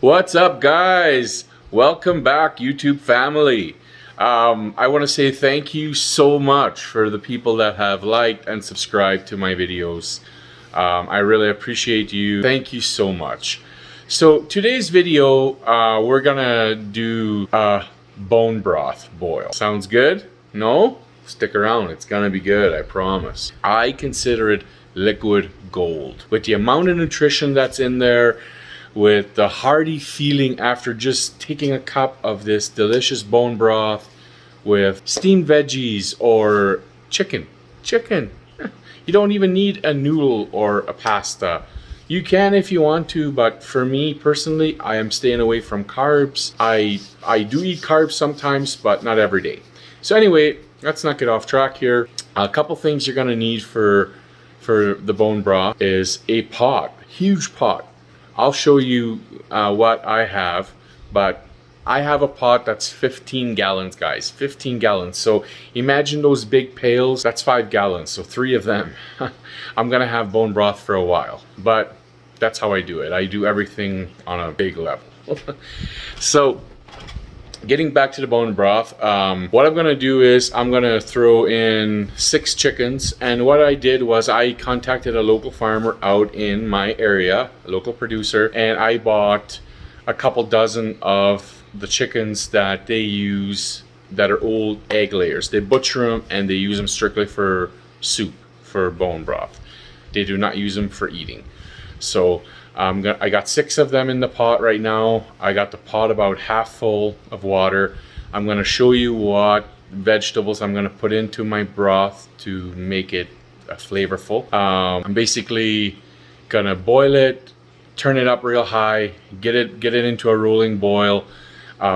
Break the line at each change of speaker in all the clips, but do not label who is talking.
What's up, guys? Welcome back, YouTube family. I want to say thank you so much for the people that have liked and subscribed to my videos. I really appreciate you. Thank you so much. So today's video, we're gonna do a bone broth boil. Sounds good? No? Stick around. It's gonna be good, I promise. I consider it liquid gold. With the amount of nutrition that's in there, with the hearty feeling after just taking a cup of this delicious bone broth with steamed veggies or chicken. You don't even need a noodle or a pasta. You can if you want to, but for me personally, I am staying away from carbs. I do eat carbs sometimes, but not every day. So anyway, let's not get off track here. A couple things you're gonna need for the bone broth is a pot, huge pot. I'll show you what I have, but I have a pot that's 15 gallons, guys, 15 gallons. So imagine those big pails, that's 5 gallons, so 3 of them. I'm gonna have bone broth for a while, but that's how I do it. I do everything on a big level. So getting back to the bone broth, what I'm gonna do is I'm gonna throw in 6 chickens, and what I did was I contacted a local farmer out in my area, a local producer, and I bought a couple dozen of the chickens that they use that are old egg layers. They butcher them and they use them strictly for soup, for bone broth. They do not use them for eating. So I got 6 of them in the pot right now. I got the pot about half full of water. I'm gonna show you what vegetables I'm gonna put into my broth to make it flavorful. I'm basically gonna boil it, turn it up real high, get it into a rolling boil.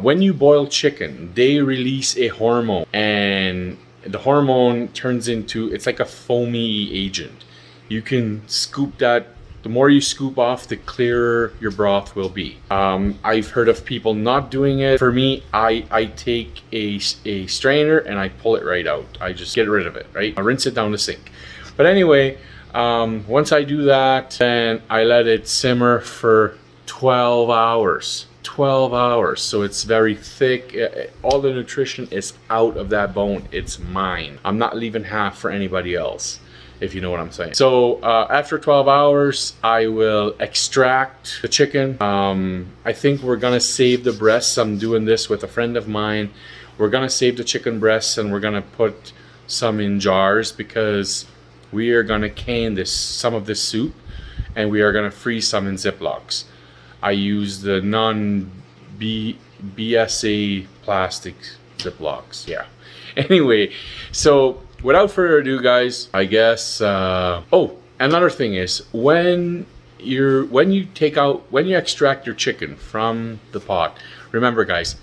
When you boil chicken, they release a hormone, and the hormone turns into, it's like a foamy agent. You can scoop that. The more you scoop off, the clearer your broth will be. I've heard of people not doing it. For me, I take a strainer and I pull it right out. I just get rid of it, right? I rinse it down the sink. But anyway, once I do that, then I let it simmer for 12 hours. 12 hours, so it's very thick. All the nutrition is out of that bone. It's mine. I'm not leaving half for anybody else, if you know what I'm saying. So after 12 hours, I will extract the chicken. I think we're gonna save the breasts. I'm doing this with a friend of mine. We're gonna save the chicken breasts and we're gonna put some in jars because we are gonna can some of this soup, and we are gonna freeze some in Ziplocs. I use the non-BSA plastic Ziplocs, yeah. Anyway, so without further ado, guys, I guess, oh, another thing is when you extract your chicken from the pot, remember, guys,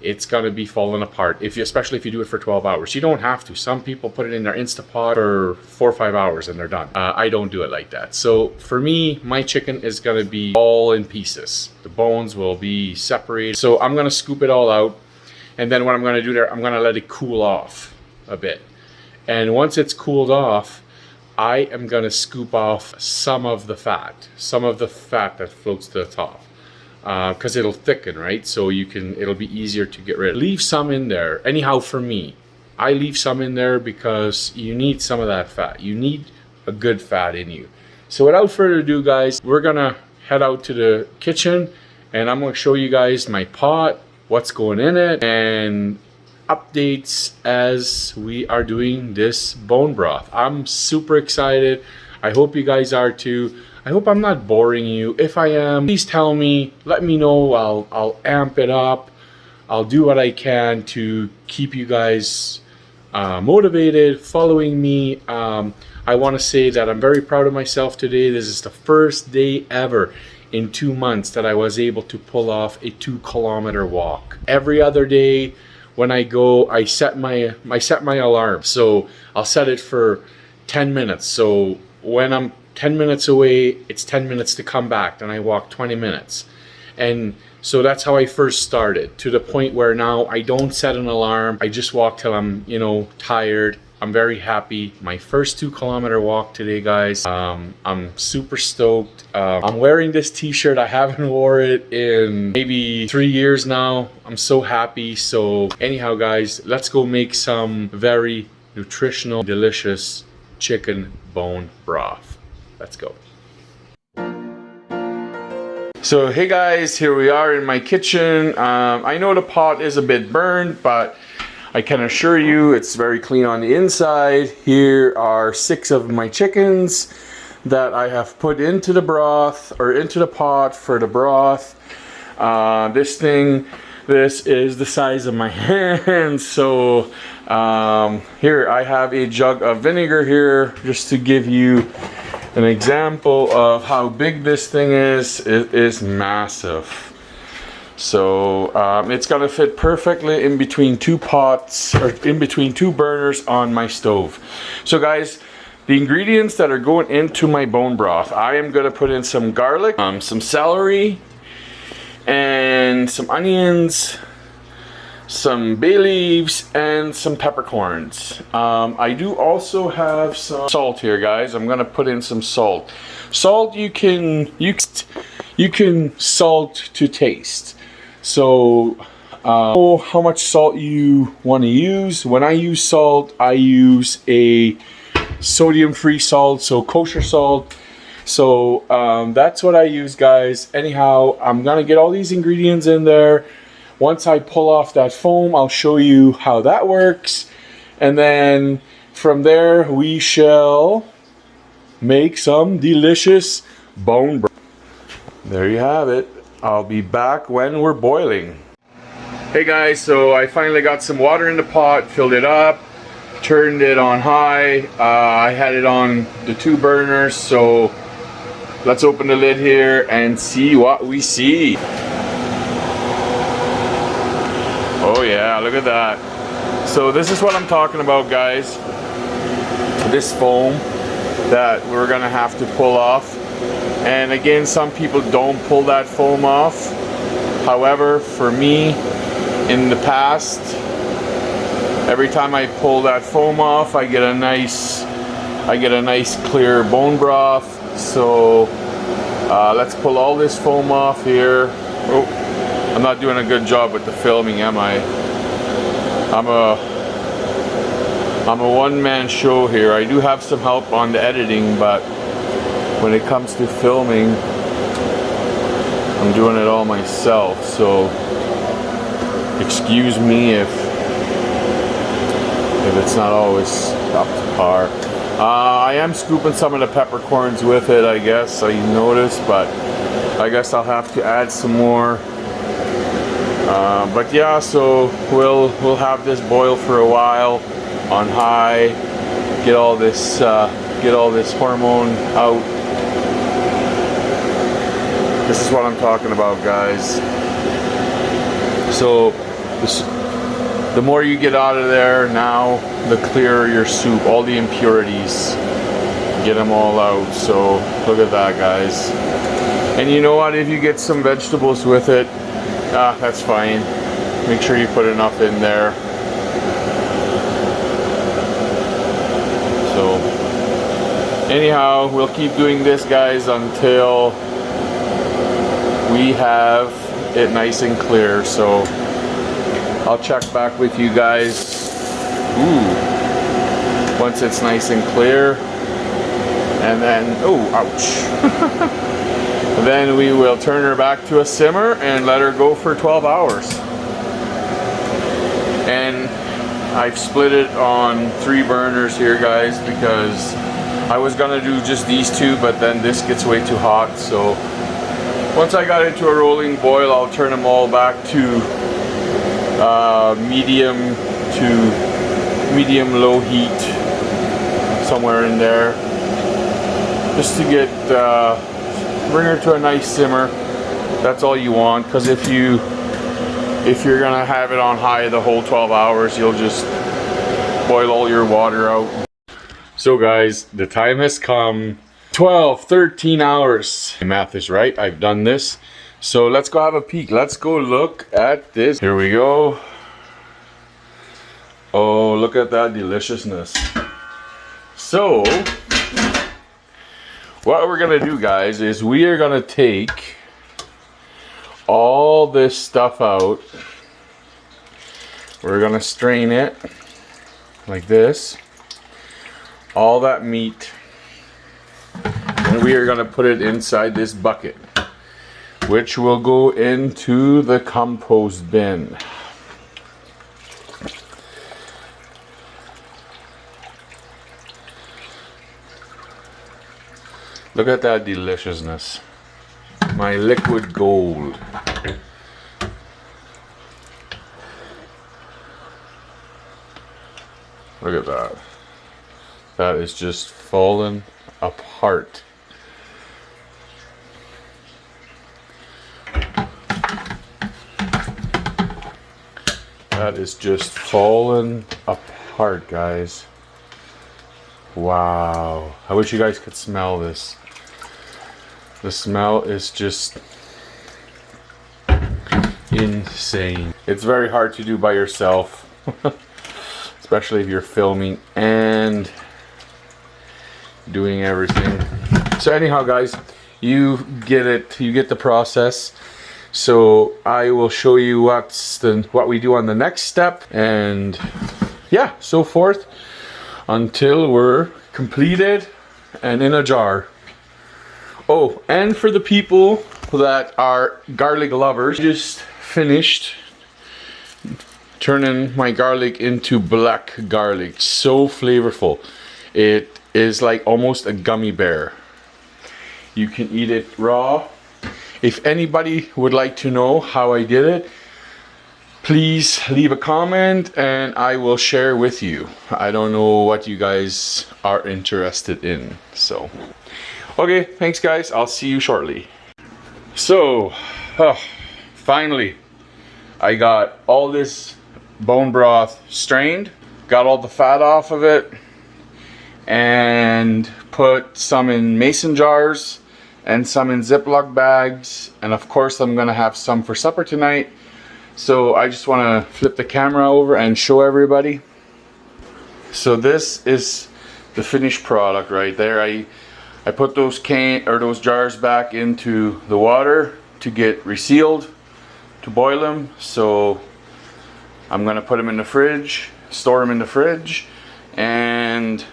it's gonna be falling apart, especially if you do it for 12 hours. You don't have to. Some people put it in their Instapot for 4 or 5 hours and they're done. I don't do it like that. So for me, my chicken is gonna be all in pieces. The bones will be separated. So I'm gonna scoop it all out, and then what I'm gonna do there, I'm gonna let it cool off a bit. And once it's cooled off, I am gonna scoop off some of the fat that floats to the top. Because it'll thicken, right? So it'll be easier to get rid of. Leave some in there. Anyhow, for me, I leave some in there because you need some of that fat. You need a good fat in you. So without further ado, guys, we're gonna head out to the kitchen and I'm gonna show you guys my pot, what's going in it, and updates as we are doing this bone broth. I'm super excited. I hope you guys are too. I hope I'm not boring you. If I am, please tell me, let me know. I'll amp it up. I'll do what I can to keep you guys motivated, following me. I want to say that I'm very proud of myself today. This is the first day ever in 2 months that I was able to pull off a 2-kilometer walk. Every other day when I go, I set my alarm. So I'll set it for 10 minutes. So when I'm 10 minutes away, it's 10 minutes to come back. Then I walk 20 minutes. And so that's how I first started, to the point where now I don't set an alarm. I just walk till I'm, tired, I'm very happy. My first 2-kilometer walk today, guys. I'm super stoked. I'm wearing this t-shirt. I haven't wore it in maybe 3 years now. I'm so happy. So anyhow, guys, let's go make some very nutritional, delicious chicken bone broth. Let's go. So hey guys, here we are in my kitchen. I know the pot is a bit burned, but I can assure you it's very clean on the inside. Here are 6 of my chickens that I have put into the broth, or into the pot for the broth. This is the size of my hand. So here I have a jug of vinegar here, just to give you an example of how big this thing is. It is massive. So it's gonna fit perfectly in between 2 pots, or in between 2 burners on my stove. So guys, the ingredients that are going into my bone broth, I am gonna put in some garlic, some celery, and some onions, some bay leaves, and some peppercorns. I do also have some salt here, guys. I'm gonna put in some salt. Salt, you can salt to taste. So how much salt you want to use. When I use salt, I use a sodium-free salt, so kosher salt. So that's what I use, guys. Anyhow, I'm gonna get all these ingredients in there. Once I pull off that foam, I'll show you how that works. And then from there, we shall make some delicious bone broth. There you have it. I'll be back when we're boiling. Hey guys, so I finally got some water in the pot, filled it up, turned it on high. I had it on the 2 burners, so let's open the lid here and see what we see. Oh yeah, look at that. So this is what I'm talking about, guys. This foam that we're gonna have to pull off. And again, some people don't pull that foam off. However, for me, in the past, every time I pull that foam off, I get a nice clear bone broth. So let's pull all this foam off here. Oh, I'm not doing a good job with the filming, am I? I'm a one-man show here. I do have some help on the editing, but when it comes to filming, I'm doing it all myself. So excuse me if it's not always up to par. I am scooping some of the peppercorns with it, I guess. I noticed, but I guess I'll have to add some more. But yeah, so we'll have this boil for a while on high, get all this hormone out. This is what I'm talking about, guys. So the more you get out of there now, the clearer your soup. All the impurities, get them all out. So look at that, guys. And you know what? If you get some vegetables with it, that's fine. Make sure you put enough in there. So anyhow, we'll keep doing this, guys, until we have it nice and clear. So I'll check back with you guys once it's nice and clear. And then, oh, ouch. Then we will turn her back to a simmer and let her go for 12 hours. And I've split it on 3 burners here, guys, because I was gonna do just these 2, but then this gets way too hot. So once I got into a rolling boil, I'll turn them all back to medium low heat, somewhere in there, just to get bring her to a nice simmer. That's all you want, because if you're gonna have it on high the whole 12 hours, you'll just boil all your water out. So guys, the time has come. 13 hours. My math is right. I've done this. So let's go have a peek. Let's go look at this. Here we go. Oh, look at that deliciousness. So, what we're gonna do, guys, is we are gonna take all this stuff out. We're gonna strain it like this, all that meat, and we are gonna put it inside this bucket, which will go into the compost bin. Look at that deliciousness. My liquid gold. Look at that. That is just falling apart. That is just falling apart, guys. Wow. I wish you guys could smell this. The smell is just insane. It's very hard to do by yourself, especially if you're filming and doing everything. So anyhow, guys, you get it. You get the process. So I will show you what we do on the next step, and yeah, so forth until we're completed and in a jar. Oh, and for the people that are garlic lovers, just finished turning my garlic into black garlic. So flavorful. It is like almost a gummy bear. You can eat it raw. If anybody would like to know how I did it, please leave a comment and I will share with you. I don't know what you guys are interested in. So, okay, thanks guys. I'll see you shortly. So, finally, I got all this bone broth strained, got all the fat off of it, and put some in mason jars and some in Ziploc bags. And of course, I'm gonna have some for supper tonight. So I just want to flip the camera over and show everybody. So this is the finished product right there. I put those those jars back into the water to get resealed, to boil them. So I'm gonna put them in the fridge, store them in the fridge, and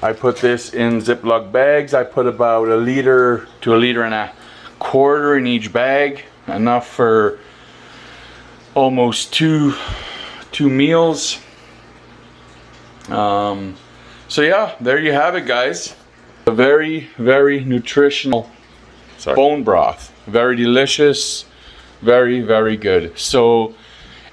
I put this in Ziploc bags. I put about 1 liter to 1.25 liters in each bag, enough for almost two meals. So yeah, there you have it, guys. A very nutritional bone broth. Very delicious, very good. So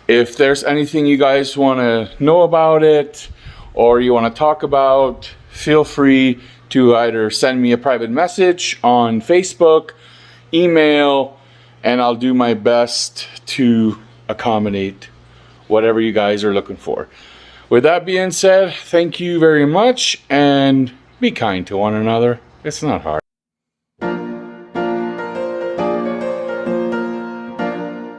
if there's anything you guys want to know about it or you want to talk about, feel free to either send me a private message on Facebook, email, and I'll do my best to accommodate whatever you guys are looking for. With that being said, thank you very much, and be kind to one another. It's not hard.